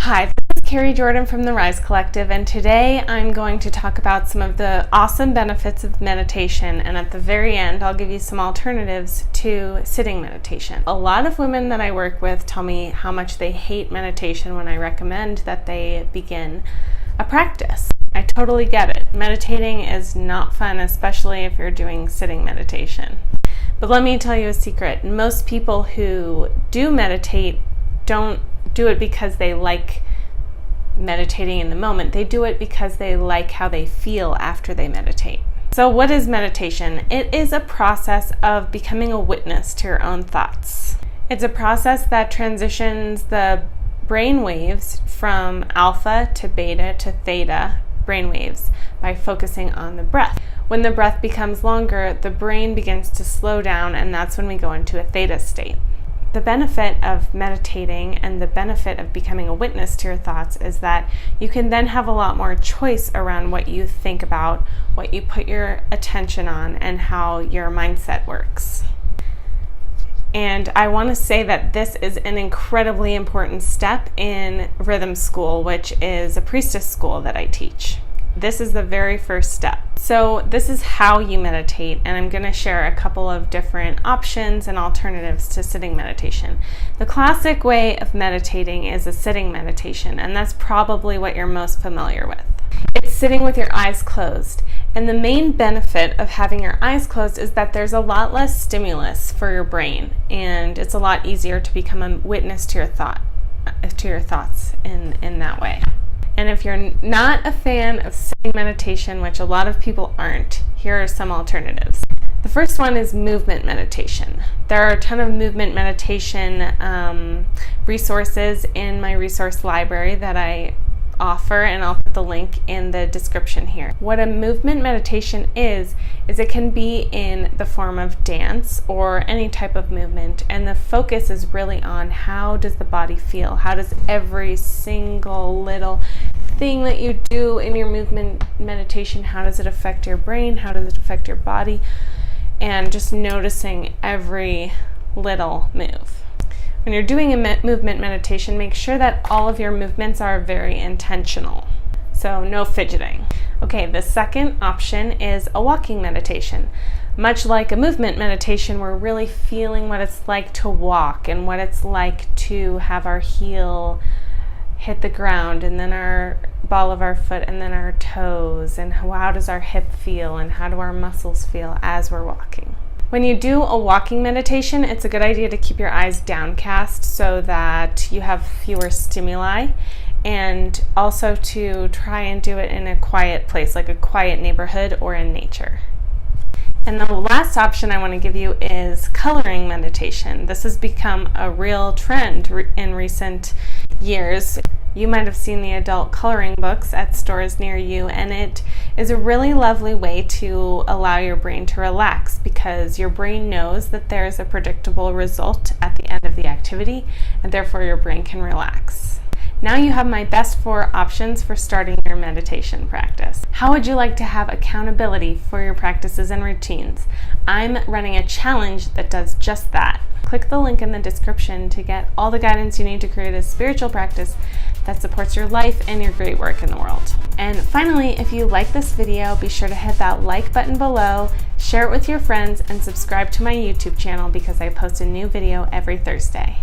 Hi, this is Carrie Jordan from the Rise Collective, and today I'm going to talk about some of the awesome benefits of meditation, and at the very end I'll give you some alternatives to sitting meditation. A lot of women that I work with tell me how much they hate meditation when I recommend that they begin a practice. I totally get it. Meditating is not fun, especially if you're doing sitting meditation. But let me tell you a secret. Most people who do meditate don't do it because they like meditating in the moment. They do it because they like how they feel after they meditate. So what is meditation? It is a process of becoming a witness to your own thoughts. It's a process that transitions the brain waves from alpha to beta to theta brain waves by focusing on the breath. When the breath becomes longer, the brain begins to slow down, and that's when we go into a theta state. The benefit of meditating and the benefit of becoming a witness to your thoughts is that you can then have a lot more choice around what you think about, what you put your attention on, and how your mindset works. And I want to say that this is an incredibly important step in Rhythm School, which is a priestess school that I teach. This is the very first step. So this is how you meditate, and I'm going to share a couple of different options and alternatives to sitting meditation. The classic way of meditating is a sitting meditation, and that's probably what you're most familiar with. It's sitting with your eyes closed, and the main benefit of having your eyes closed is that there's a lot less stimulus for your brain, and it's a lot easier to become a witness to your thoughts in that way. And if you're not a fan of sitting meditation, which a lot of people aren't, here are some alternatives. The first one is movement meditation. There are a ton of movement meditation resources in my resource library that I offer, and I'll put the link in the description here. What a movement meditation is it can be in the form of dance or any type of movement, and the focus is really on how does the body feel? How does every single little thing that you do in your movement meditation, how does it affect your brain? How does it affect your body? And just noticing every little move. When you're doing a movement meditation, make sure that all of your movements are very intentional. So no fidgeting. Okay, the second option is a walking meditation. Much like a movement meditation, we're really feeling what it's like to walk and what it's like to have our heel hit the ground and then our ball of our foot and then our toes, and how does our hip feel and how do our muscles feel as we're walking. When you do a walking meditation, it's a good idea to keep your eyes downcast so that you have fewer stimuli, and also to try and do it in a quiet place, like a quiet neighborhood or in nature. And the last option I want to give you is coloring meditation. This has become a real trend in recent years. You might have seen the adult coloring books at stores near you, and it is a really lovely way to allow your brain to relax, because your brain knows that there is a predictable result at the end of the activity, and therefore your brain can relax. Now you have my best 4 options for starting your meditation practice. How would you like to have accountability for your practices and routines? I'm running a challenge that does just that. Click the link in the description to get all the guidance you need to create a spiritual practice that supports your life and your great work in the world. And finally, if you like this video, be sure to hit that like button below, share it with your friends, and subscribe to my YouTube channel because I post a new video every Thursday.